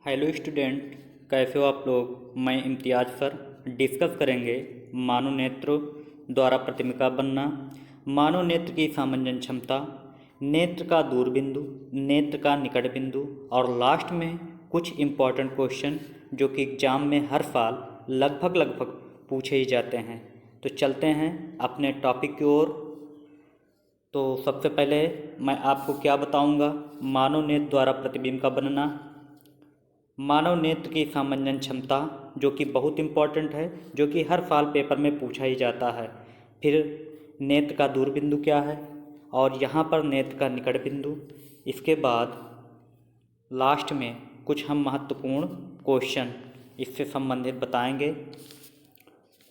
Hello student, कैसे हो आप लोग। मैं इम्तियाज़ सर डिस्कस करेंगे मानव नेत्र द्वारा प्रतिबिंब बनना, मानव नेत्र की सामंजस्य क्षमता, नेत्र का दूर बिंदु, नेत्र का निकट बिंदु और लास्ट में कुछ इम्पॉर्टेंट क्वेश्चन जो कि एग्जाम में हर साल लगभग पूछे ही जाते हैं। तो चलते हैं अपने टॉपिक की ओर। तो सबसे पहले मैं आपको क्या बताऊंगा, मानव नेत्र द्वारा प्रतिबिंब का बनना, मानव नेत्र की सामंजस्य क्षमता जो कि बहुत इम्पॉर्टेंट है, जो कि हर साल पेपर में पूछा ही जाता है। फिर नेत्र का दूर बिंदु क्या है और यहाँ पर नेत्र का निकट बिंदु। इसके बाद लास्ट में कुछ हम महत्वपूर्ण क्वेश्चन इससे संबंधित बताएंगे।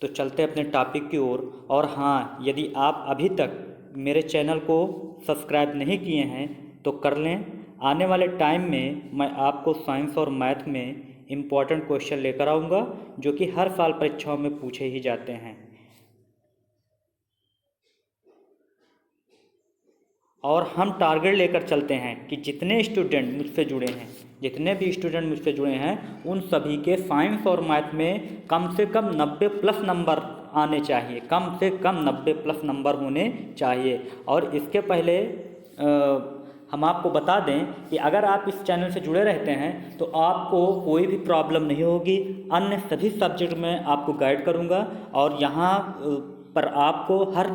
तो चलते अपने टॉपिक की ओर। और हाँ, यदि आप अभी तक मेरे चैनल को सब्सक्राइब नहीं किए हैं तो कर लें। आने वाले टाइम में मैं आपको साइंस और मैथ में इम्पॉर्टेंट क्वेश्चन लेकर आऊँगा जो कि हर साल परीक्षाओं में पूछे ही जाते हैं। और हम टारगेट लेकर चलते हैं कि जितने स्टूडेंट मुझसे जुड़े हैं, जितने भी स्टूडेंट मुझसे जुड़े हैं, उन सभी के साइंस और मैथ में कम से कम 90+ नंबर आने चाहिए, कम से कम 90+ नंबर होने चाहिए। और इसके पहले हम आपको बता दें कि अगर आप इस चैनल से जुड़े रहते हैं तो आपको कोई भी प्रॉब्लम नहीं होगी। अन्य सभी सब्जेक्ट में आपको गाइड करूँगा और यहाँ पर आपको हर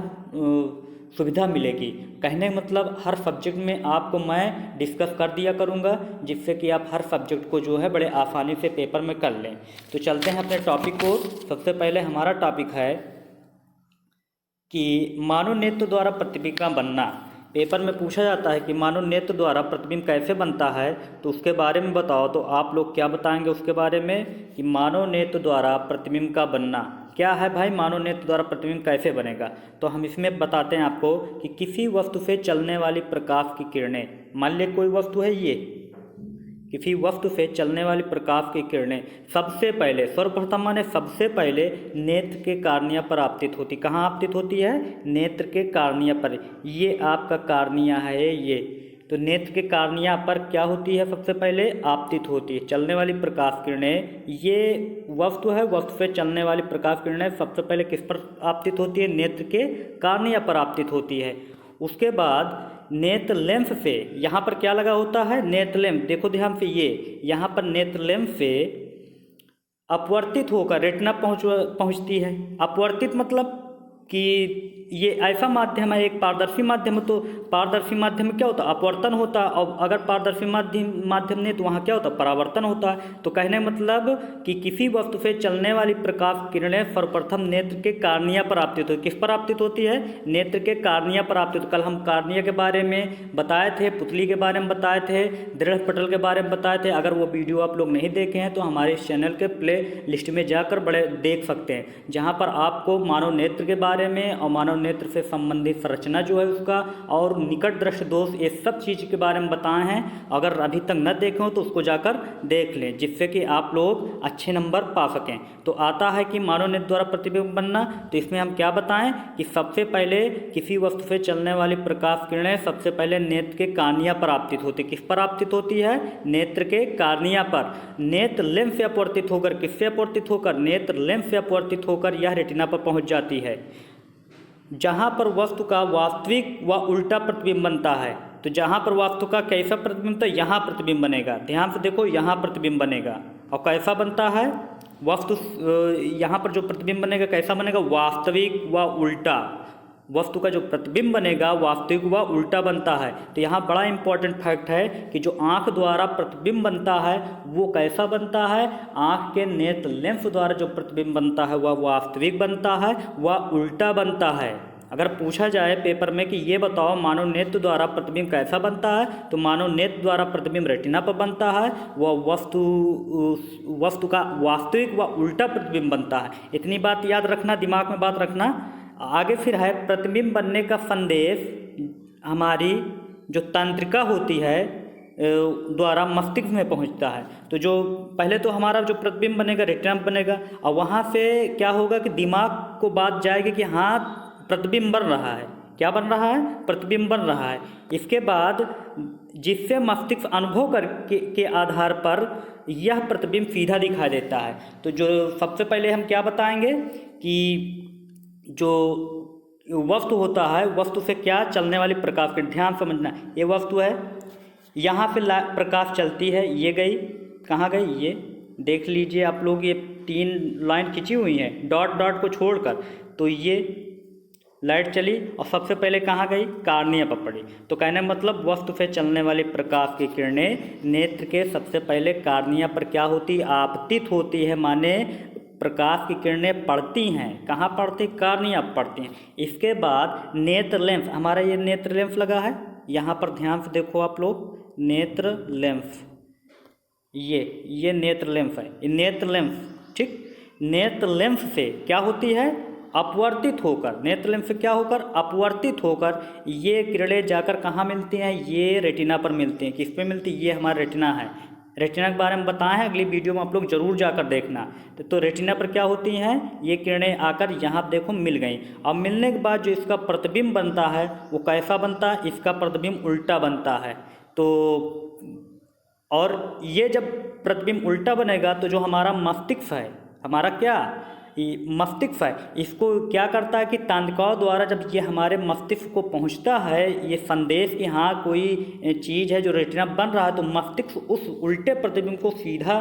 सुविधा मिलेगी। कहने का मतलब हर सब्जेक्ट में आपको मैं डिस्कस कर दिया करूँगा, जिससे कि आप हर सब्जेक्ट को जो है बड़े आसानी से पेपर में कर लें। तो चलते हैं अपने टॉपिक को। सबसे पहले हमारा टॉपिक है कि मानव नेत्र द्वारा प्रतिबिंब का बनना। पेपर में पूछा जाता है कि मानव नेत्र द्वारा प्रतिबिंब कैसे बनता है, तो उसके बारे में बताओ। तो आप लोग क्या बताएंगे उसके बारे में कि मानव नेत्र द्वारा प्रतिबिंब का बनना क्या है। भाई, मानव नेत्र द्वारा प्रतिबिंब कैसे बनेगा, तो हम इसमें बताते हैं आपको कि किसी वस्तु से चलने वाली प्रकाश की किरणें, मान लीजिए कोई वस्तु है, ये किसी वस्तु से चलने वाली प्रकाश की किरणें सबसे पहले, सर्वप्रथम माने सबसे पहले नेत्र के कार्निया पर आपतित होती। कहाँ आपतित होती है? नेत्र के कार्निया पर। ये आपका कार्निया है ये। तो नेत्र के कार्निया पर क्या होती है? सबसे पहले आपतित होती है चलने वाली प्रकाश किरणें। ये वस्तु है, वस्तु से चलने वाली प्रकाश किरणें सबसे पहले किस पर आपतित होती है? नेत्र के कार्निया पर आपतित होती है। उसके बाद नेत्र लेंस से, यहाँ पर क्या लगा होता है? नेत्र लेंस। देखो ध्यान से, ये यहाँ पर नेत्र लेंस से अपवर्तित होकर रेटिना पहुँचती है। अपवर्तित मतलब कि ये ऐसा माध्यम है, एक पारदर्शी माध्यम है। तो पारदर्शी माध्यम में क्या होता है? अपवर्तन होता है। और अगर पारदर्शी माध्यम नहीं तो वहाँ क्या होता है? परावर्तन होता है। तो कहने मतलब कि किसी वस्तु से चलने वाली प्रकाश किरणें सर्वप्रथम नेत्र के कार्निया पर आपतित होती। किस पर आपतित होती है? नेत्र के कार्निया पर आपतित। कल हम कार्निया के बारे में बताए थे, पुतली के बारे में बताए थे, दृढ़ पटल के बारे में बताए थे। अगर वो वीडियो आप लोग नहीं देखे हैं तो हमारे इस चैनल के प्ले लिस्ट में जाकर बड़े देख सकते हैं, जहाँ पर आपको मानव नेत्र के बारे में और मानव नेत्र से संबंधित संरचना जो है उसका और निकट दृष्टि दोष, ये सब चीज़ के बारे में बताए हैं। अगर अभी तक न देखे हो तो उसको जाकर देख लें, जिससे कि आप लोग अच्छे नंबर पा सकें। तो आता है कि मानव नेत्र द्वारा प्रतिबिंब बनना। तो इसमें हम क्या बताएं कि सबसे पहले किसी वस्तु से चलने वाली प्रकाश किरणें सबसे पहले नेत्र के कार्निया पर आपतित होती। किस पर आपतित होती है? नेत्र के कार्निया पर। नेत्र लेंस से अपवर्तित होकर, किससे अपवर्तित होकर? नेत्र लेंस से अपवर्तित होकर यह रेटिना पर पहुंच जाती है, जहाँ पर वस्तु का वास्तविक व उल्टा प्रतिबिंब बनता है। तो जहाँ पर वस्तु का कैसा प्रतिबिंब था? यहाँ प्रतिबिंब बनेगा। ध्यान से देखो, यहाँ प्रतिबिंब बनेगा। और कैसा बनता है? वस्तु यहाँ पर जो प्रतिबिंब बनेगा कैसा बनेगा? वास्तविक व उल्टा। वस्तु का जो प्रतिबिंब बनेगा वास्तविक व उल्टा बनता है। तो यहाँ बड़ा इंपॉर्टेंट फैक्ट है कि जो आँख द्वारा प्रतिबिंब बनता है वो कैसा बनता है? आँख के नेत्र लेंस द्वारा जो प्रतिबिंब बनता है वह वास्तविक बनता है, वह उल्टा बनता है। अगर पूछा जाए पेपर में कि ये बताओ मानव नेत्र द्वारा प्रतिबिंब कैसा बनता है, तो मानव नेत्र द्वारा प्रतिबिंब रेटिना पर बनता है, वह वस्तु का वास्तविक व उल्टा प्रतिबिंब बनता है। इतनी बात याद रखना, दिमाग में बात रखना। आगे फिर है प्रतिबिंब बनने का संदेश हमारी जो तंत्रिका होती है द्वारा मस्तिष्क में पहुंचता है। तो जो पहले तो हमारा जो प्रतिबिंब बनेगा रेटिना में बनेगा, और वहाँ से क्या होगा कि दिमाग को बात जाएगी कि हाँ प्रतिबिंब बन रहा है। क्या बन रहा है? प्रतिबिंब बन रहा है। इसके बाद जिससे मस्तिष्क अनुभव करके के आधार पर यह प्रतिबिंब सीधा दिखाई देता है। तो जो सबसे पहले हम क्या बताएंगे कि जो वस्तु होता है, वस्तु से क्या चलने वाली प्रकाश की, ध्यान समझना, ये वस्तु है, यहाँ पे प्रकाश चलती है, ये गई, कहाँ गई, ये देख लीजिए आप लोग, ये 3 लाइन खिंची हुई हैं डॉट डॉट को छोड़कर, तो ये लाइट चली और सबसे पहले कहाँ गई, कार्निया पर पड़ी। तो कहने का मतलब वस्तु से चलने वाली प्रकाश की किरणें नेत्र के सबसे पहले कार्निया पर क्या होती, आपतित होती है, माने प्रकाश की किरणें पड़ती हैं, कहाँ पड़ती, कार्निया पड़ती हैं। इसके बाद नेत्र लेंस, हमारा ये नेत्र लेंस लगा है, यहाँ पर ध्यान से देखो आप लोग, नेत्र लेंस, ये नेत्र लेंस है, ये नेत्र लेंस, ठीक। नेत्र लेंस से क्या होती है, अपवर्तित होकर, नेत्र लेंस से क्या होकर, अपवर्तित होकर ये किरणें जाकर कहाँ मिलती हैं, ये रेटिना पर मिलती हैं। किस पे मिलती है, ये हमारा रेटिना है। रेटिना के बारे में बताएं हैं अगली वीडियो में, आप लोग जरूर जाकर देखना। तो रेटिना पर क्या होती हैं, ये किरणें आकर यहाँ देखो मिल गई। अब मिलने के बाद जो इसका प्रतिबिंब बनता है वो कैसा बनता है, इसका प्रतिबिंब उल्टा बनता है। तो और ये जब प्रतिबिंब उल्टा बनेगा तो जो हमारा मस्तिष्क है, हमारा क्या मस्तिष्क है, इसको क्या करता है कि तांत्रिकाओं द्वारा जब ये हमारे मस्तिष्क को पहुंचता है ये संदेश कि हाँ कोई चीज़ है जो रेटिना बन रहा है, तो मस्तिष्क उस उल्टे प्रतिबिंब को सीधा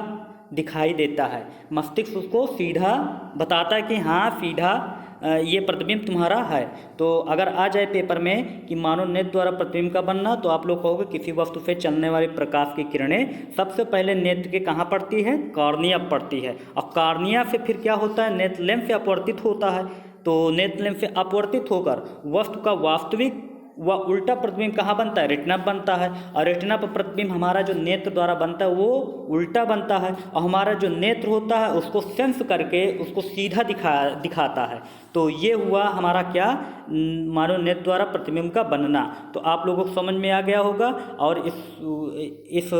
दिखाई देता है। मस्तिष्क उसको सीधा बताता है कि हाँ सीधा ये प्रतिबिंब तुम्हारा है। तो अगर आ जाए पेपर में कि मानव नेत्र द्वारा प्रतिबिंब का बनना, तो आप लोग कहोगे किसी वस्तु से चलने वाली प्रकाश की किरणें सबसे पहले नेत्र के कहाँ पड़ती है, कॉर्निया पड़ती है, और कॉर्निया से फिर क्या होता है, नेत्र लेंस से अपवर्तित होता है। तो नेत्र लेंस से अपवर्तित होकर वस्तु का वास्तविक व उल्टा प्रतिबिंब कहाँ बनता है, रेटिना बनता है। और रेटिना पर प्रतिबिंब हमारा जो नेत्र द्वारा बनता है वो उल्टा बनता है, और हमारा जो नेत्र होता है उसको सेंस करके उसको सीधा दिखाता है। तो ये हुआ हमारा क्या, मानव नेत्र द्वारा प्रतिबिंब का बनना। तो आप लोगों को समझ में आ गया होगा। और इस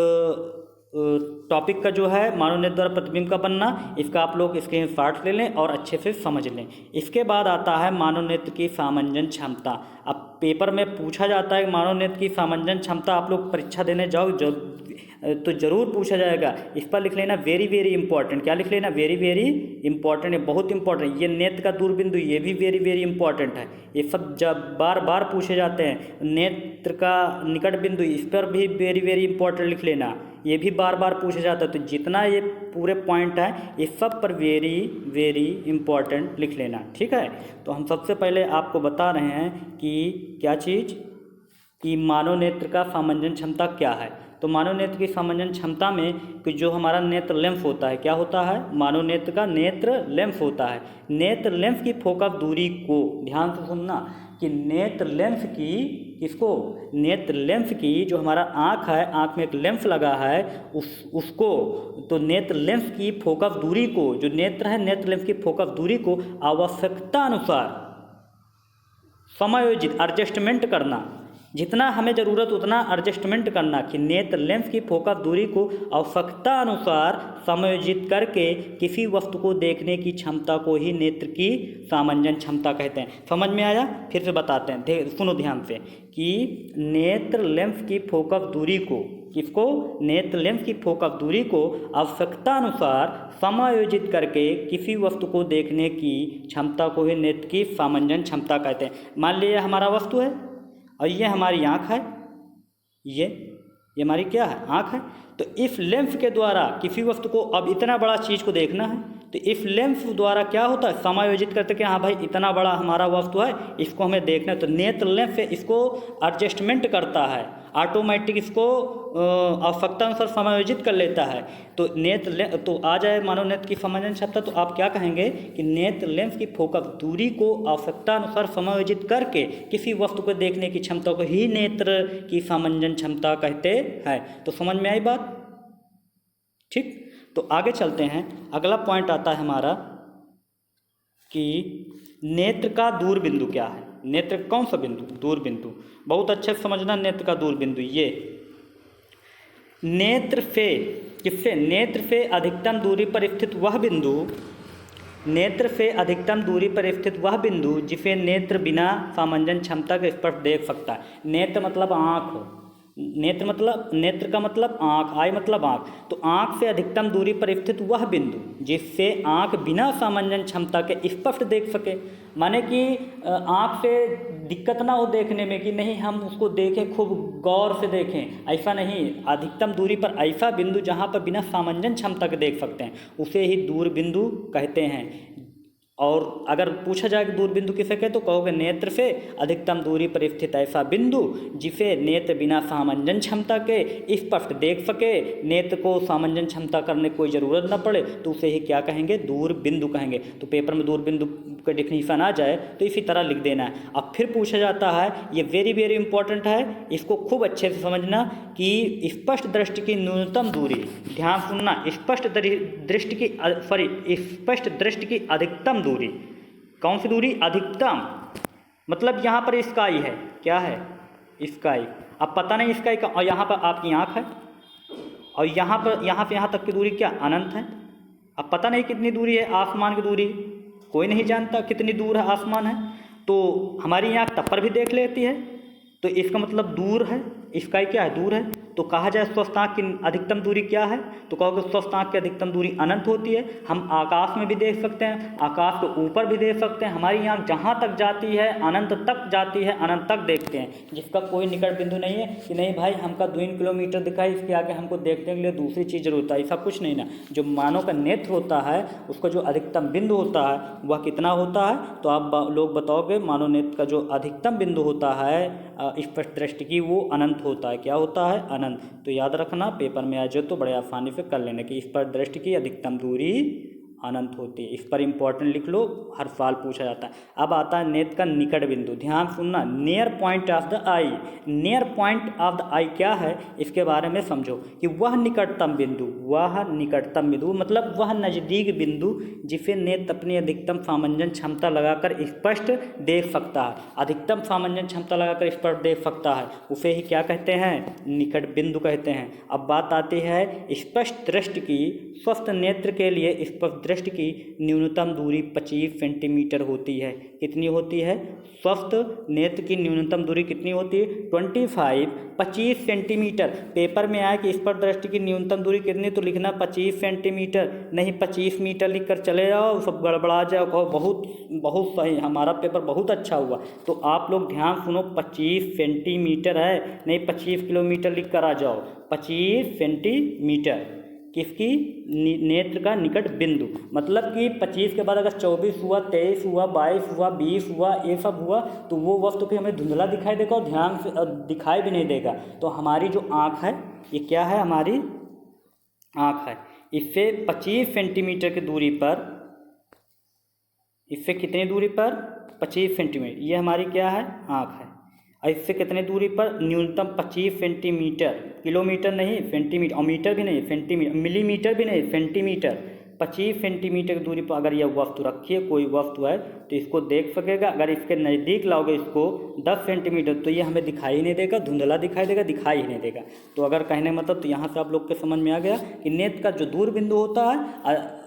टॉपिक का जो है मानव नेत्र द्वारा प्रतिबिंब का बनना, इसका आप लोग स्क्रीनशॉट ले लें और अच्छे से समझ लें। इसके बाद आता है मानव नेत्र की सामंजन क्षमता। अब पेपर में पूछा जाता है मानव नेत्र की सामंजन क्षमता, आप लोग परीक्षा देने जाओ तो ज़रूर पूछा जाएगा। इस पर लिख लेना वेरी वेरी इंपॉर्टेंट, क्या लिख लेना, वेरी वेरी इंपॉर्टेंट है, बहुत इंपॉर्टेंट। ये नेत्र का दूरबिंदु, ये भी वेरी वेरी इंपॉर्टेंट है। ये सब जब बार बार पूछे जाते हैं। नेत्र का निकट बिंदु, इस पर भी वेरी वेरी इंपॉर्टेंट लिख लेना, ये भी बार बार पूछा जाता है। तो जितना ये पूरे पॉइंट है ये सब पर वेरी वेरी इंपॉर्टेंट लिख लेना, ठीक है। तो हम सबसे पहले आपको बता रहे हैं कि क्या चीज़, कि मानव नेत्र का सामंजन क्षमता क्या है। तो मानव नेत्र की सामंजन क्षमता में कि जो हमारा नेत्र लेंस होता है, क्या होता है, मानव नेत्र का नेत्र लेंस होता है। नेत्र लेंस की फोकस दूरी को, ध्यान से सुनना, कि नेत्र लेंस की, किसको, नेत्र लेंस की, जो हमारा आँख है, आँख में एक लेंस लगा है उसको, तो नेत्र लेंस की फोकस दूरी को, जो नेत्र है नेत्र लेंस की फोकस दूरी को आवश्यकता अनुसार समायोजित, एडजस्टमेंट करना, जितना हमें ज़रूरत उतना एडजस्टमेंट करना, कि नेत्र लेंस की फोकस दूरी को आवश्यकता अनुसार समायोजित करके किसी वस्तु को देखने की क्षमता को ही नेत्र की सामंजन क्षमता कहते हैं। समझ में आया, फिर से बताते हैं, सुनो ध्यान से, कि नेत्र लेंस की फोकस दूरी को, किसको, नेत्र लेंस की फोकस दूरी को आवश्यकता अनुसार समायोजित करके किसी वस्तु को देखने की क्षमता को ही नेत्र की सामंजन क्षमता कहते हैं। मान लीजिए हमारा वस्तु है और ये हमारी आँख है, ये हमारी क्या है, आँख है। तो इस लेंस के द्वारा किसी वस्तु को, अब इतना बड़ा चीज़ को देखना है, तो इस लेंस द्वारा क्या होता है, समायोजित करते कि हाँ भाई इतना बड़ा हमारा वस्तु है, इसको हमें देखना है। तो नेत्र लेंस से इसको एडजस्टमेंट करता है, ऑटोमेटिक इसको आवश्यकता अनुसार समायोजित कर लेता है। तो नेत्र तो आ जाए मानव नेत्र की सामंजन क्षमता, तो आप क्या कहेंगे कि नेत्र लेंस की फोकस दूरी को आवश्यकता अनुसार समायोजित करके किसी वस्तु को देखने की क्षमता को ही नेत्र की सामंजन क्षमता कहते हैं। तो समझ में आई बात, ठीक। तो आगे चलते हैं, अगला पॉइंट आता है हमारा कि नेत्र का दूर बिंदु क्या है। नेत्र कौन सा बिंदु, दूर बिंदु, बहुत अच्छे से समझना। नेत्र का दूर बिंदु, ये नेत्र से, किससे, नेत्र से अधिकतम दूरी पर स्थित वह बिंदु, नेत्र से अधिकतम दूरी पर स्थित वह बिंदु जिसे नेत्र बिना सामंजन क्षमता के स्पर्श देख सकता है। नेत्र मतलब आँख, नेत्र का मतलब आँख, आई मतलब आँख। तो आँख से अधिकतम दूरी पर स्थित वह बिंदु जिससे आँख बिना सामंजन क्षमता के स्पष्ट देख सके। माने कि आँख से दिक्कत ना हो देखने में कि नहीं हम उसको देखें, खूब गौर से देखें, ऐसा नहीं। अधिकतम दूरी पर ऐसा बिंदु जहाँ पर बिना सामंजन क्षमता के देख सकते हैं उसे ही दूर बिंदु कहते हैं। और अगर पूछा जाए कि दूर बिंदु किसे कहते तो कहोगे नेत्र से अधिकतम दूरी पर स्थित ऐसा बिंदु जिसे नेत्र बिना सामंजन क्षमता के स्पष्ट देख सके, नेत्र को सामंजन क्षमता करने की कोई ज़रूरत न पड़े तो उसे ही क्या कहेंगे, दूर बिंदु कहेंगे। तो पेपर में दूर बिंदु का डिफिनीशन आ जाए तो इसी तरह लिख देना है। अब फिर पूछा जाता है, ये वेरी वेरी इंपॉर्टेंट है, इसको खूब अच्छे से समझना कि स्पष्ट दृष्टि की न्यूनतम दूरी, ध्यान सुनना, स्पष्ट दृष्टि की अधिकतम दूरी, कौन सी दूरी, अधिकतम, मतलब यहाँ पर स्काई है, क्या है, स्काई। अब पता नहीं स्काई का, और यहाँ पर आपकी आँख है, और यहाँ पर यहाँ से यहाँ तक की दूरी क्या, अनंत है। अब पता नहीं कितनी दूरी है, आसमान की दूरी कोई नहीं जानता कितनी दूर है आसमान है, तो हमारी आँख तब पर भी देख लेती है, तो इसका मतलब दूर है, स्काई क्या है, दूर है। तो कहा जाए स्वस्थ आँख की अधिकतम दूरी क्या है, तो कहोगे स्वस्थ आँख की अधिकतम दूरी अनंत होती है। हम आकाश में भी देख सकते हैं, आकाश के ऊपर भी देख सकते हैं, हमारी आँख जहाँ तक जाती है अनंत तक जाती है, अनंत तक देखते हैं, जिसका कोई निकट बिंदु नहीं है कि नहीं भाई हमका 2 किलोमीटर दिखाई, इसके आगे हमको देखने के लिए दूसरी चीज़ जरूरत है, ऐसा कुछ नहीं ना। जो मानव का नेत्र होता है उसका जो अधिकतम बिंदु होता है वह कितना होता है, तो आप लोग बताओगे मानव नेत्र का जो अधिकतम बिंदु होता है स्पष्ट दृष्टि की वो अनंत होता है, क्या होता है, अनंत। तो याद रखना, पेपर में आ जाए तो बड़े आसानी से कर लेना कि स्पष्ट दृष्टि की अधिकतम दूरी अनंत होती है। इस पर इंपॉर्टेंट लिख लो, हर साल पूछा जाता है। अब आता है नेत्र का निकट बिंदु, ध्यान सुनना, near point of the eye. Near point of the eye क्या है, इसके बारे में समझो कि वह निकटतम बिंदु, वह निकटतम बिंदु मतलब वह नज़दीक बिंदु जिसे नेत्र अपनी अधिकतम सामंजन क्षमता लगाकर स्पष्ट देख सकता है, अधिकतम सामंजन क्षमता लगाकर स्पष्ट देख सकता है, उसे ही क्या कहते हैं, निकट बिंदु कहते हैं। अब बात आती है स्पष्ट दृष्टि की। स्वस्थ नेत्र के लिए स्पष्ट दृष्टि की न्यूनतम दूरी 25 सेंटीमीटर होती है। कितनी होती है, स्वस्थ नेत्र की न्यूनतम दूरी कितनी होती है, 25 सेंटीमीटर। पेपर में आया कि स्पष्ट दृष्टि की न्यूनतम दूरी कितनी, तो लिखना 25 सेंटीमीटर, नहीं 25 मीटर लिख कर चले जाओ, सब गड़बड़ा जाओ, कहो बहुत सही, हमारा पेपर बहुत अच्छा हुआ। तो आप लोग ध्यान सुनो, 25 सेंटीमीटर है, नहीं 25 किलोमीटर लिख कर आ जाओ, 25 सेंटीमीटर किसकी, नेत्र का निकट बिंदु। मतलब कि 25 के बाद अगर 24 हुआ, 23 हुआ, 22 हुआ, 20 हुआ, ये सब हुआ तो वो वस्तु भी हमें धुंधला दिखाई देगा और ध्यान से दिखाई भी नहीं देगा। तो हमारी जो आँख है ये क्या है, हमारी आँख है, इससे 25 सेंटीमीटर की दूरी पर, इससे कितनी दूरी पर, 25 सेंटीमीटर, ये हमारी क्या है, आँख है। इससे कितने दूरी पर, न्यूनतम 25 सेंटीमीटर, किलोमीटर नहीं सेंटीमीटर, और मीटर भी नहीं सेंटीमीटर, मिलीमीटर भी नहीं सेंटीमीटर, 25 सेंटीमीटर की दूरी पर अगर यह वस्तु रखी है, कोई वस्तु है तो इसको देख सकेगा। अगर इसके नज़दीक लाओगे इसको 10 सेंटीमीटर तो ये हमें दिखाई ही नहीं देगा, धुंधला दिखाई देगा, दिखाई ही नहीं देगा। तो अगर कहने मतलब, तो यहाँ से आप लोग के समझ में आ गया कि नेत्र का जो दूर बिंदु होता है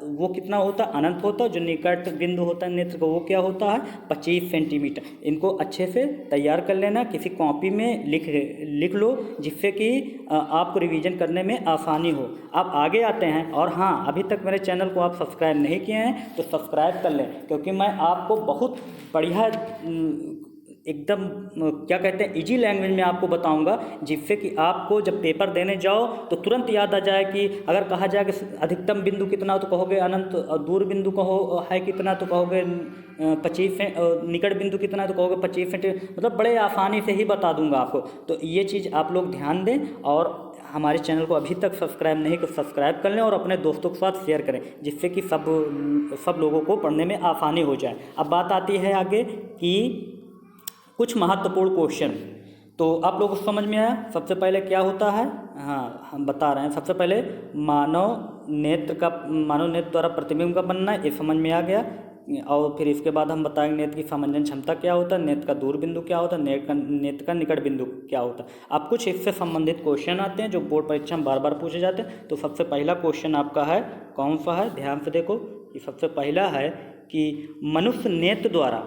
वो कितना होता है, अनंत होता है। जो निकट बिंदु होता है नेत्र का वो क्या होता है, 25 सेंटीमीटर। इनको अच्छे से तैयार कर लेना, किसी कॉपी में लिख लो, जिससे कि आपको रिवीजन करने में आसानी हो। अब आगे आते हैं, और हाँ, अभी तक मेरे चैनल को आप सब्सक्राइब नहीं किए हैं तो सब्सक्राइब कर लें, क्योंकि मैं आपको बहुत बढ़िया एकदम क्या कहते हैं, इजी लैंग्वेज में आपको बताऊंगा, जिससे कि आपको जब पेपर देने जाओ तो तुरंत याद आ जाए कि अगर कहा जाए कि अधिकतम बिंदु कितना हो तो कहोगे अनंत, और दूर बिंदु कहो है कितना तो कहोगे 25, निकट बिंदु कितना है तो कहोगे 25 सेंटीमीटर, मतलब बड़े आसानी से ही बता दूंगा आपको। तो ये चीज़ आप लोग ध्यान दें, और हमारे चैनल को अभी तक सब्सक्राइब नहीं तो सब्सक्राइब कर लें और अपने दोस्तों के साथ शेयर करें, जिससे कि सब लोगों को पढ़ने में आसानी हो जाए। अब बात आती है आगे कि कुछ महत्वपूर्ण क्वेश्चन, तो आप लोगों को समझ में आया। सबसे पहले क्या होता है, हाँ हम बता रहे हैं। सबसे पहले मानव नेत्र द्वारा प्रतिबिंब का बनना, ये समझ में आ गया। और फिर इसके बाद हम बताएंगे नेत्र की सामंजन क्षमता क्या होता है, नेत्र का दूर बिंदु क्या होता है, नेत्र का निकट बिंदु क्या होता है। अब कुछ इससे संबंधित क्वेश्चन आते हैं जो बोर्ड परीक्षा में बार बार पूछे जाते हैं। तो सबसे पहला क्वेश्चन आपका है, कौन सा है, ध्यान से देखो कि सबसे पहला है कि मनुष्य नेत्र द्वारा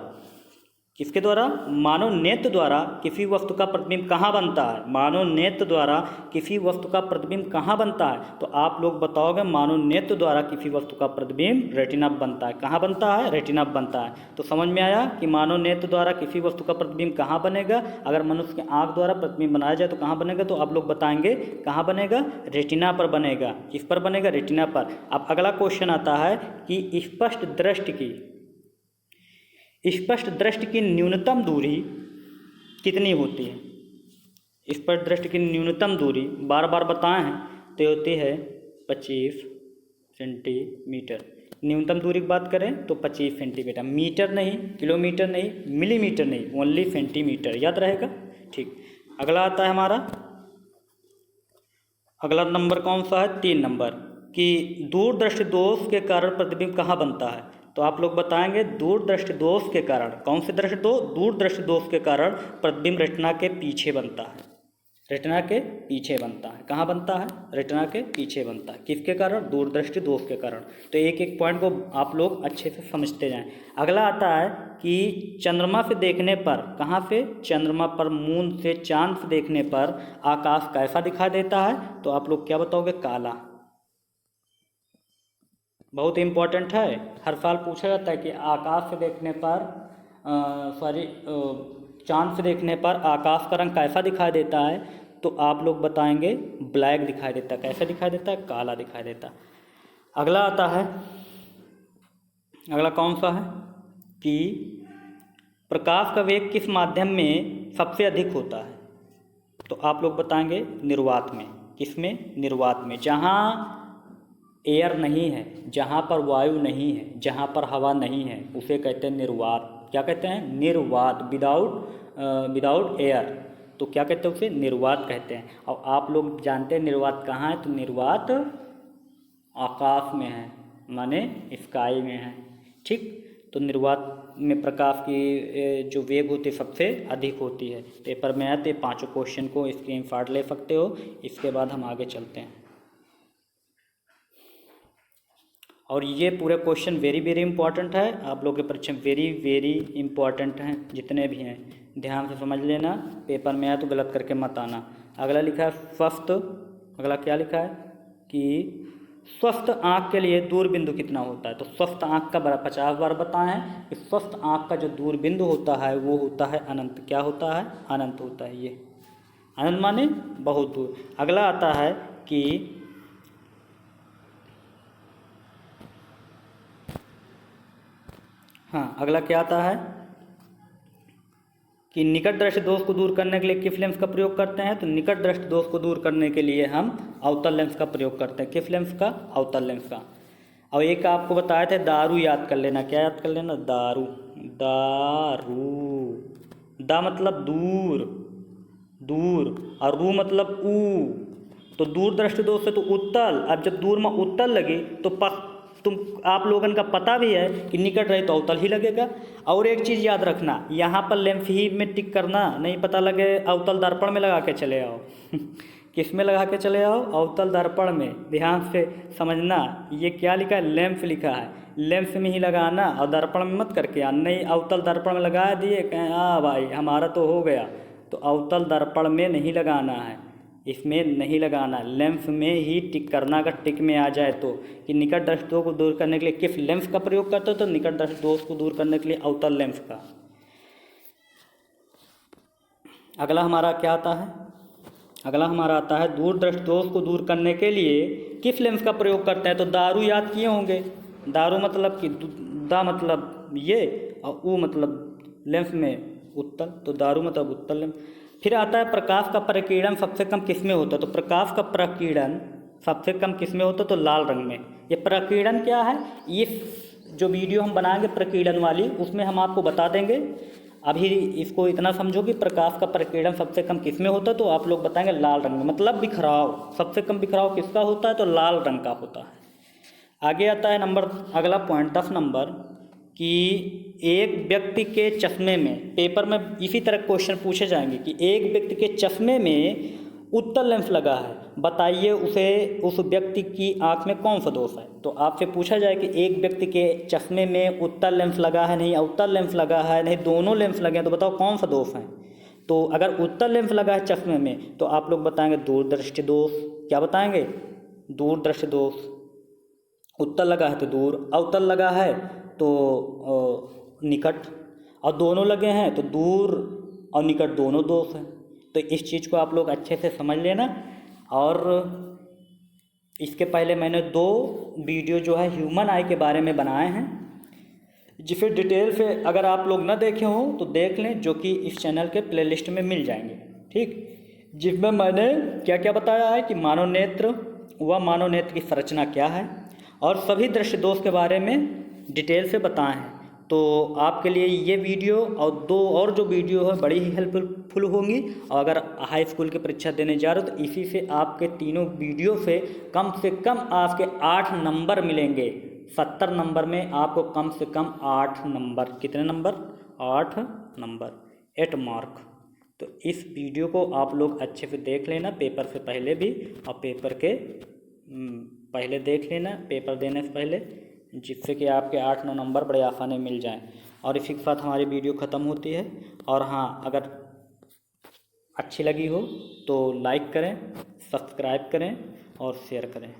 किसके द्वारा? मानव नेत्र द्वारा किसी वस्तु का प्रतिबिंब कहाँ बनता है? मानव नेत्र द्वारा किसी वस्तु का प्रतिबिंब कहाँ बनता है? तो आप लोग बताओगे मानव नेत्र द्वारा किसी वस्तु का प्रतिबिंब रेटिना बनता है। कहाँ बनता है? रेटिना बनता है। तो समझ में आया कि मानव नेत्र द्वारा किसी वस्तु का प्रतिबिंब कहाँ बनेगा। अगर मनुष्य के आँख द्वारा प्रतिबिंब बनाया जाए तो कहाँ बनेगा? तो आप लोग बताएंगे कहाँ बनेगा? रेटिना पर बनेगा। किस पर बनेगा? रेटिना पर। अब अगला क्वेश्चन आता है कि स्पष्ट दृष्टि की न्यूनतम दूरी कितनी होती है? स्पष्ट दृष्टि की न्यूनतम दूरी बार बार बताए हैं तो होती है 25 सेंटीमीटर। न्यूनतम दूरी की बात करें तो 25 सेंटीमीटर, मीटर नहीं, किलोमीटर नहीं, मिलीमीटर नहीं, ओनली सेंटीमीटर। याद रहेगा? ठीक। अगला आता है हमारा, अगला नंबर कौन सा है? 3 नंबर, कि दूरदृष्टि दोष के कारण प्रतिबिंब कहाँ बनता है? तो आप लोग बताएंगे दूरदृष्टि दोष के कारण। कौन से दृष्टि दोष? दूरदृष्टि दोष के कारण प्रतिबिंब रेटिना के पीछे बनता है। रेटिना के पीछे बनता है। कहाँ बनता है? रेटिना के पीछे बनता है। किसके कारण? दूरदृष्टि दोष के कारण। तो एक एक पॉइंट को आप लोग अच्छे से समझते जाएं। अगला आता है कि चंद्रमा से देखने पर, कहाँ से? चंद्रमा पर, मून से, चांद से देखने पर आकाश कैसा दिखाई देता है? तो आप लोग क्या बताओगे? काला। बहुत इंपॉर्टेंट है, हर साल पूछा जाता है कि आकाश से देखने पर चांद से देखने पर आकाश का रंग कैसा दिखाई देता है? तो आप लोग बताएंगे ब्लैक दिखाई देता है। कैसा दिखाई देता है? काला दिखाई देता है। अगला आता है, अगला कौन सा है कि प्रकाश का वेग किस माध्यम में सबसे अधिक होता है? तो आप लोग बताएंगे निर्वात में। किसमें? निर्वात में। जहाँ एयर नहीं है, जहाँ पर वायु नहीं है, जहाँ पर हवा नहीं है, उसे कहते हैं निर्वात। क्या कहते हैं? निर्वात। Without air. तो क्या कहते हैं? उसे निर्वात कहते हैं। और आप लोग जानते हैं निर्वात कहाँ है? तो निर्वात आकाश में है, माने स्काई में है। ठीक। तो निर्वात में प्रकाश की जो वेग होती है सबसे अधिक होती है। पेपर में आए तो 5 क्वेश्चन को स्क्रीनशॉट ले सकते हो। इसके बाद हम आगे चलते हैं। और ये पूरे क्वेश्चन वेरी वेरी इंपॉर्टेंट है। आप लोगों के परीक्षा वेरी वेरी इंपॉर्टेंट हैं, जितने भी हैं ध्यान से समझ लेना। पेपर में आया तो गलत करके मत आना। अगला लिखा है स्वस्थ, अगला क्या लिखा है कि स्वस्थ आँख के लिए दूर बिंदु कितना होता है? तो स्वस्थ आँख का 50 बार बताएं हैं कि स्वस्थ आँख का जो दूर बिंदु होता है वो होता है अनंत। क्या होता है? अनंत होता है। ये अनंत माने बहुत दूर। अगला आता है कि अगला क्या आता है कि निकट दृष्टि दोष को दूर करने के लिए किस लेंस का प्रयोग करते हैं? तो निकट दृष्टि दोष को दूर करने के लिए हम अवतल लेंस का प्रयोग करते हैं। किस लेंस का? अवतल लेंस का। और एक आपको बताए थे दारू, याद कर लेना। क्या याद कर लेना? दारू। दा मतलब दूर, और रू मतलब ऊ। तो दूर दृष्टि दोष से तो उत्तल। अब जब दूर में उत्तल लगी तो आप लोगों का पता भी है कि निकट रहे तो अवतल ही लगेगा। और एक चीज़ याद रखना, यहाँ पर लेंस ही में टिक करना, नहीं पता लगे अवतल दर्पण में लगा के चले आओ। किस में लगा के चले आओ? अवतल दर्पण में। ध्यान से समझना, ये क्या लिखा है? लेंस लिखा है। लेंस में ही लगाना और दर्पण में मत करके आना। नहीं अवतल दर्पण में लगा दिए, कहें हाँ भाई हमारा तो हो गया, तो अवतल दर्पण में नहीं लगाना है, इसमें नहीं लगाना। लेंस में ही टिक करना। अगर टिक में आ जाए तो कि निकट दृष्टि दोष को दूर करने के लिए किस लेंस का प्रयोग करते हो? तो निकट दृष्टि दोष को दूर करने के लिए अवतल लेंस का। अगला हमारा क्या आता है? अगला हमारा आता है दूर दृष्टि दोष को दूर करने के लिए किस लेंस का प्रयोग करते हैं? तो दारू याद किए होंगे। दारू मतलब कि दा मतलब ये और ऊ मतलब लेंस में उत्तल, तो दारू मतलब उत्तल लेंस। फिर आता है प्रकाश का प्रकीर्णन सबसे कम किस में होता है? तो प्रकाश का प्रकीर्णन सबसे कम किस में होता है? तो लाल रंग में। ये प्रकीर्णन क्या है? ये जो वीडियो हम बनाएंगे प्रकीर्णन वाली, उसमें हम आपको बता देंगे। अभी इसको इतना समझो कि प्रकाश का प्रकीर्णन सबसे कम किस में होता है? तो आप लोग बताएंगे लाल रंग में। मतलब बिखराव, सबसे कम बिखराव किसका होता है? तो लाल रंग का होता है। आगे आता है अगला पॉइंट 10 नंबर कि एक व्यक्ति के चश्मे में, पेपर में इसी तरह क्वेश्चन पूछे जाएंगे कि एक व्यक्ति के चश्मे में उत्तल लेंस लगा है, बताइए उस व्यक्ति की आँख में कौन सा दोष है। तो आपसे पूछा जाए कि एक व्यक्ति के चश्मे में उत्तल लेंस लगा है, नहीं अवतल लेंस लगा है, नहीं दोनों लेंस लगे हैं, तो बताओ कौन सा दोष है। तो अगर उत्तल लेंस लगा है चश्मे में तो आप लोग बताएंगे दूरदृष्टि दोष। क्या बताएंगे? दूरदृष्टि दोष। उत्तल लगा है तो दूर, अवतल लगा है तो निकट, और दोनों लगे हैं तो दूर और निकट दोनों दोष हैं। तो इस चीज़ को आप लोग अच्छे से समझ लेना। और इसके पहले मैंने 2 वीडियो जो है ह्यूमन आई के बारे में बनाए हैं, जिसे डिटेल से अगर आप लोग ना देखे हों तो देख लें, जो कि इस चैनल के प्लेलिस्ट में मिल जाएंगे। ठीक, जिसमें मैंने क्या क्या बताया है कि मानव नेत्र व मानव नेत्र की संरचना क्या है और सभी दृष्टि दोष के बारे में डिटेल से बताए हैं। तो आपके लिए ये वीडियो और 2 और जो वीडियो है बड़ी ही हेल्पफुल होंगी। और अगर हाई स्कूल की परीक्षा देने जा रहे हो तो इसी से आपके तीनों वीडियो से कम आपके 8 नंबर मिलेंगे। 70 नंबर में आपको कम से कम 8 नंबर, कितने नंबर? 8 number, 8 mark. तो इस वीडियो को आप लोग अच्छे से देख लेना, पेपर से पहले भी और पेपर के पहले देख लेना, पेपर देने से पहले, जिससे कि आपके 8-9 नंबर बड़े आसानी मिल जाएं। और इसी के साथ हमारी वीडियो ख़त्म होती है। और हाँ, अगर अच्छी लगी हो तो लाइक करें, सब्सक्राइब करें और शेयर करें।